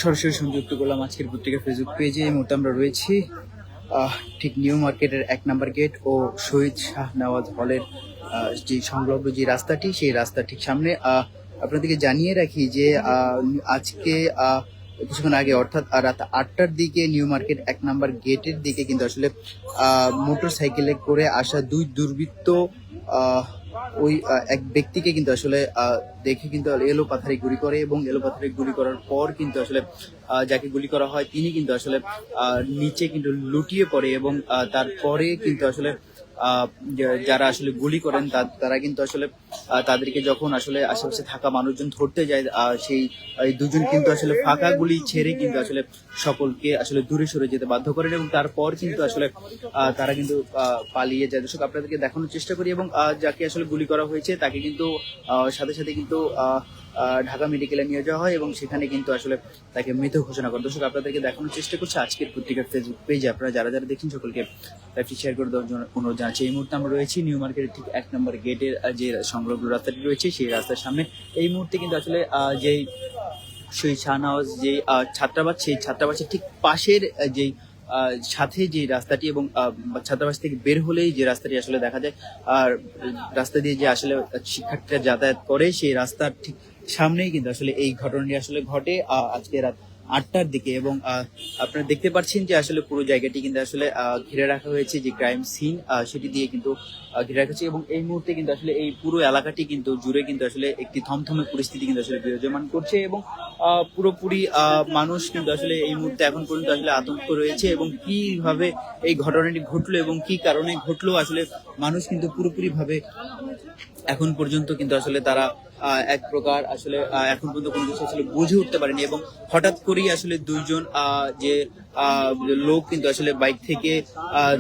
সরাসরি সংযুক্ত করলাম আজকের পত্রিকা ফেসবুক পেজে। এই মুহূর্তে আমরা রয়েছি ঠিক নিউ মার্কেটের 1 নম্বর গেট ও শহীদ শাহনওয়াজ হলের যে সংলগ্ন যে রাস্তাটি, সেই রাস্তার ঠিক সামনে। আপনাদেরকে জানিয়ে রাখি যে আজকে কিছুক্ষণ আগে অর্থাৎ রাত 8টার দিকে নিউ মার্কেট 1 নম্বর গেটের দিকে কিন্তু আসলে মোটর সাইকেলে করে আসা দুই দুর্বৃত্ত ওই এক ব্যক্তিকে কিন্তু আসলে দেখে কিন্তু এলো পাথারে গুলি করে, এবং এলো পাথারে গুলি করার পর কিন্তু আসলে যাকে গুলি করা হয় তিনি কিন্তু আসলে নিচে কিন্তু লুটিয়ে পড়ে, এবং তারপরে কিন্তু আসলে যারা আসলে গুলি করেন তারা কিন্তু আসলে তাদেরকে যখন আসলে আশেপাশে থাকা মানুষজন ধরতে যায়, সেই দুজন কিন্তু আসলে ফাঁকা গুলি ছেড়ে কিন্তু আসলে সকলকে আসলে দূরে সরে যেতে বাধ্য করেন, এবং তারপর কিন্তু আসলে তারা কিন্তু পালিয়ে যায়। দর্শক আপনাদেরকে দেখানোর চেষ্টা করি, এবং যাকে আসলে গুলি করা হয়েছে তাকে কিন্তু সাথে সাথে কিন্তু ঢাকা মেডিকেলে নিয়ে যাওয়া হয়, এবং সেখানে কিন্তু আসলে তাকে মৃত ঘোষণা করে। দর্শক আপনাদেরকে দেখানোর চেষ্টা করছি আজকের পত্রিকার ফেসবুক পেজে। আপনারা যারা যারা দেখেন সকলকে লাইভটি শেয়ার করে দেওয়ার জন্য অনুরোধ জানাচ্ছি। এই মুহূর্তে আমরা রয়েছি নিউ মার্কেটের ঠিক 1 নম্বর গেটের যে সংলগ্ন রাস্তাটি রয়েছে, সেই রাস্তার সামনে। এই মুহূর্তে কিন্তু আসলে যেই সেই শাহনওয়াজ যে ছাত্রাবাস, সেই ছাত্রাবাসের ঠিক পাশের যেই সাথে যে রাস্তাটি, এবং ছাত্রাবাস থেকে বের হলেই যে রাস্তাটি আসলে দেখা যায়, আর রাস্তা দিয়ে যে আসলে শিক্ষার্থীরা যাতায়াত করে, সেই রাস্তার ঠিক সামনেই কিন্তু আসলে এই ঘটনাটি আসলে ঘটে আজকে রাত 8টার দিকে। এবং আপনারা দেখতে পাচ্ছেন যে আসলে পুরো জায়গাটি কিন্তু আসলে ঘিরে রাখা হয়েছে, যে ক্রাইম সিন সেটি দিয়ে কিন্তু ঘিরে রাখা হয়েছে, এবং এই মুহূর্তে কিন্তু আসলে এই পুরো এলাকাটি কিন্তু জুড়ে কিন্তু আসলে একটি থমথমে পরিস্থিতি কিন্তু আসলে বিরাজমান করছে, এবং পুরোপুরি মানুষ কিন্তু আসলে এই মুহূর্তে এখন পর্যন্ত আসলে আতঙ্ক রয়েছে, এবং কিভাবে এই ঘটনাটি ঘটলো এবং কি কারণে ঘটলো আসলে মানুষ কিন্তু পুরোপুরি ভাবে এখন পর্যন্ত কিন্তু আসলে তারা এক প্রকার আসলে এখন পর্যন্ত কোনো কিছু আসলে বুঝে উঠতে পারেনি, এবং হঠাৎ করেই আসলে দুইজন যে লোক কিন্তু আসলে বাইক থেকে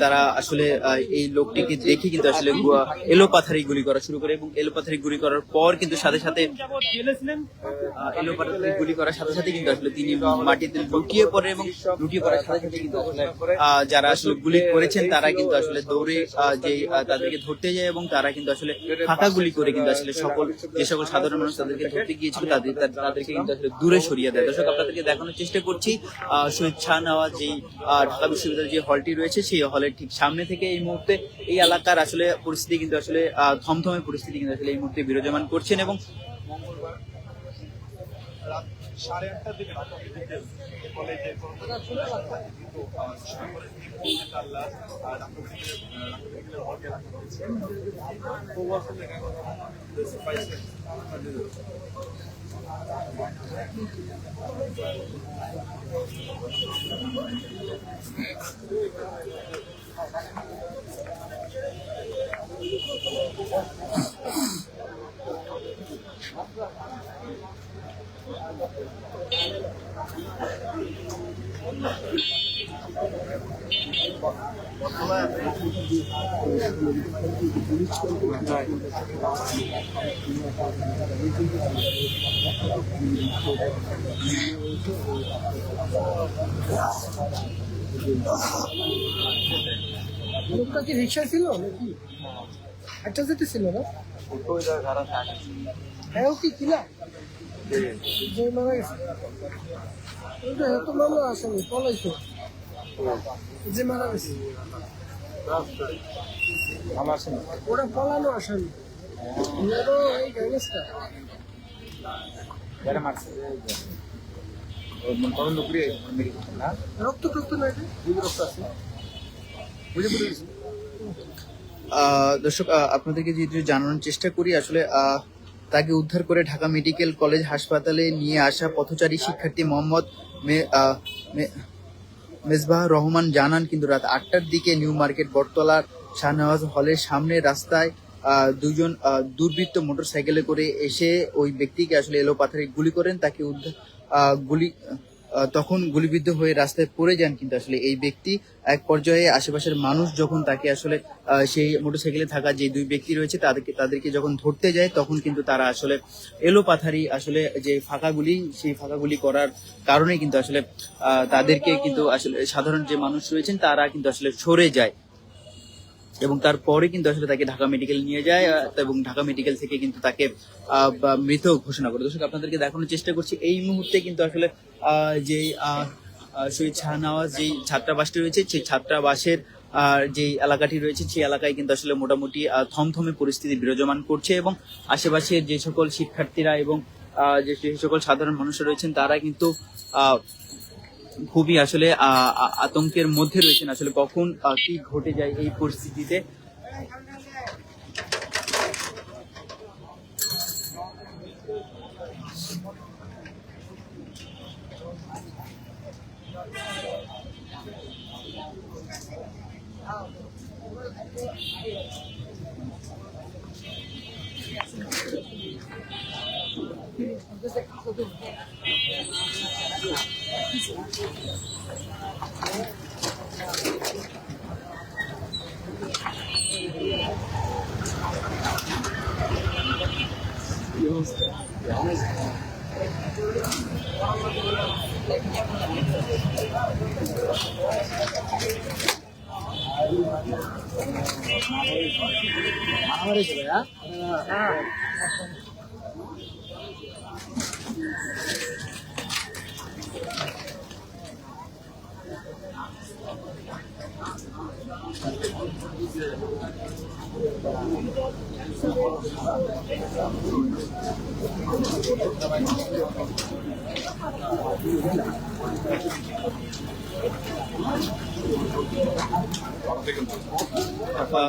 তারা আসলে এই লোকটিকে দেখে কিন্তু আসলে এলোপাথারি গুলি করা শুরু করে, এবং এলোপাথারি গুলি করার পর কিন্তু সাথে সাথে এলোপাথারি গুলি করার সাথে সাথে কিন্তু আসলে তিনি মাটিতে লুটিয়ে পড়ে, এবং লুটিয়ে পড়ার সাথে সাথে কিন্তু আসলে যারা আসলে গুলি করেছেন তারা কিন্তু আসলে দৌড়ে যে তাদেরকে ধরতে যায়, এবং তারা কিন্তু আসলে ফাঁকা গুলি করে কিন্তু আসলে যে সকল সাধারণ মানুষ তাদেরকে ধরতে গিয়েছিল তাদেরকে কিন্তু আসলে দূরে সরিয়ে দেয়। দর্শক আপনাদেরকে দেখানোর চেষ্টা করছি শহীদ শাহনওয়াজ যে ঢাকা বিশ্ববিদ্যালয়ের যে হলটি রয়েছে, সেই হলের ঠিক সামনে থেকে এই মুহূর্তে এই এলাকার আসলে পরিস্থিতি কিন্তু আসলে থমথমে পরিস্থিতি কিন্তু আসলে এই মুহূর্তে বিরাজমান করছেন। এবং মঙ্গলবার রাত 8:30টার দিকে লোকটা কি রিক্সা ছিল নাকি একটা যেতে ছিল না? হ্যাঁ কি কিনা যে মারা গেছে ওটা এত মামলা আসেনি, পলাইছে যে মারা গেছে ওটা পলানো আসেনি, এই গ্যাংস্টার রক্ত টক্ত নাই, রক্ত আছে। দর্শক আপনাদেরকে যেহেতু জানানোর চেষ্টা করি, আসলে তাকে উদ্ধার করে ঢাকা মেডিকেল কলেজ হাসপাতালে নিয়ে আসা পথচারী শিক্ষার্থী মোহাম্মদ মেজবাহ রহমান জানান কিন্তু রাত 8টার দিকে নিউ মার্কেট বটতলার শাহনওয়াজ হলের সামনে রাস্তায় দুজন দুর্বৃত্ত মোটর সাইকেলে করে এসে ওই ব্যক্তিকে আসলে এলোপাথারি গুলি করেন। তাকে তখন গুলিবিদ্ধ হয়ে রাস্তায় পড়ে যান কিন্তু আসলে এই ব্যক্তি। এক পর্যায়ে আশেপাশের মানুষ যখন তাকে আসলে সেই মোটরসাইকেলে থাকা যে দুই ব্যক্তি রয়েছে তাদেরকে যখন ধরতে যায়, তখন কিন্তু তারা আসলে এলোপাথারি আসলে যে ফাঁকাগুলি, সেই ফাঁকাগুলি করার কারণে কিন্তু আসলে তাদেরকে কিন্তু আসলে সাধারণ যে মানুষ রয়েছেন তারা কিন্তু আসলে সরে যায়। এবং তারপরে কিন্তু আসলে তাকে ঢাকা মেডিকেল নিয়ে যায় এবং ঢাকা মেডিকেল থেকে কিন্তু তাকে মৃত ঘোষণা করে। দর্শক আপনাদেরকে দেখানোর চেষ্টা করছি এই মুহূর্তে কিন্তু আসলে যে শহীদ শাহনওয়াজ যেই ছাত্রাবাসটি রয়েছে সেই ছাত্রাবাসের যে এলাকাটি রয়েছে সেই এলাকায় কিন্তু আসলে মোটামুটি থমথমে পরিস্থিতি বিরাজমান করছে এবং আশেপাশের যে সকল শিক্ষার্থীরা এবং যে সকল সাধারণ মানুষরা রয়েছেন তারা কিন্তু খুবই আসলে আতঙ্কের মধ্যে রয়েছেন আসলে কখন কি ঘটে যায় এই পরিস্থিতিতে।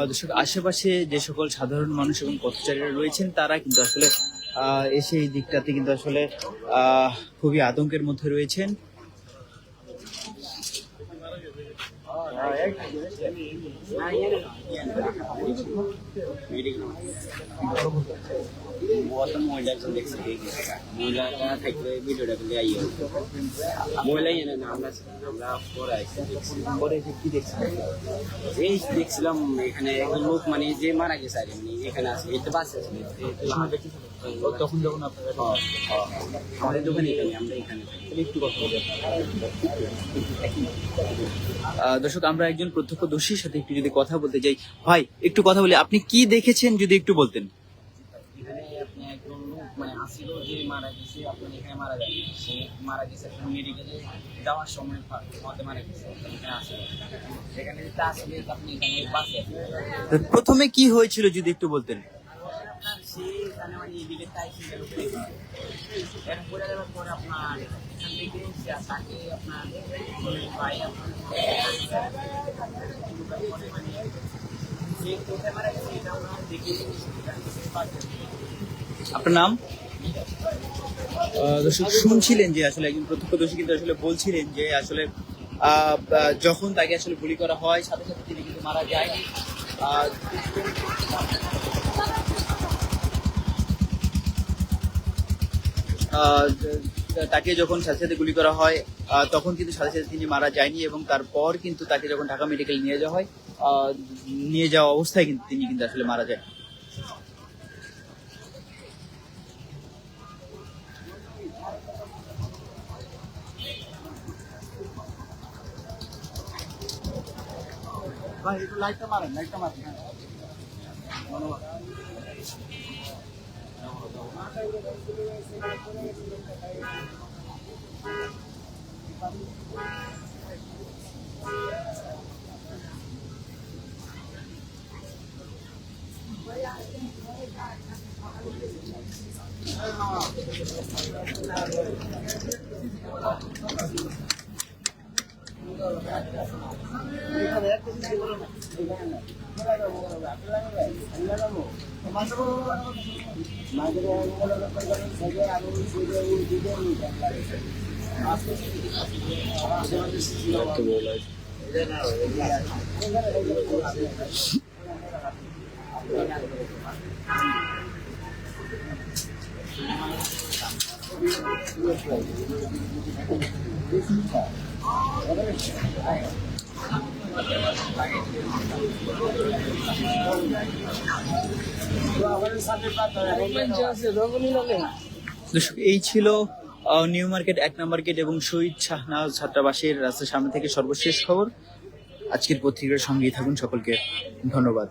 দর্শক আশেপাশে যে সকল সাধারণ মানুষ এবং পথচারীরা রয়েছেন তারা কিন্তু আসলে এসে এই দিকটাতে কিন্তু আসলে খুবই আতঙ্কের মধ্যে রয়েছেন। দেখছিলাম এখানে একজন লোক মানে যে মারা গেছে আর মানে এখানে আছে এটা বাসে আছে তখন যখন আপনারা আমাদের দোকানে এখানে আমরা এখানে একটু কথা বলবো। দর্শক আমরা একজন প্রত্যক্ষদর্শীর সাথে একটু যদি কথা বলতে চাই, ভাই একটু কথা বলি, আপনি কি দেখেছেন যদি একটু বলতেন। এখানে আপনি একজন লোক মানে আসিল যে মারা গেছে আপনার এখানে মারা যায় সে মারা গেছে মেডিকেলে যাওয়ার সময় পথে মারা গেছে এখানে আসে সেখানে যেতে আসলে আপনি এখানে বাসে প্রথমে কি হয়েছিল যদি একটু বলতেন। আপনার সে এখানে মানে এদিকে তাইছে এরপরে যাওয়ার পরে আপনার এখান থেকে তাকে আপনার ভাই আপনার মানে সে কোথায় মারা গেছে এটা আমরা দেখে আপনার নাম। দর্শক শুনছিলেন যে আসলে একজন প্রত্যক্ষদর্শী কিন্তু আসলে বলছিলেন যে আসলে যখন তাকে আসলে গুলি করা হয় সাথে সাথে তিনি কিন্তু মারা যায়নি। তাকে যখন সাথে সাথে গুলি করা হয় তখন কিন্তু সাথে সাথে তিনি মারা যায়নি এবং তারপর কিন্তু তাকে যখন ঢাকা মেডিকেল নিয়ে যাওয়া হয় নিয়ে যাওয়া অবস্থায় কিন্তু তিনি কিন্তু আসলে মারা যায়। ভাই একটু লাইটটা মারেন ধন্যবাদ। এই ছিল নিউ মার্কেট 1 নম্বর গেট এবং শহীদ শাহনওয়াজ ছাত্রাবাসের রাস্তার সামনে থেকে সর্বশেষ খবর। আজকের পত্রিকার সঙ্গেই থাকুন। সকলকে ধন্যবাদ।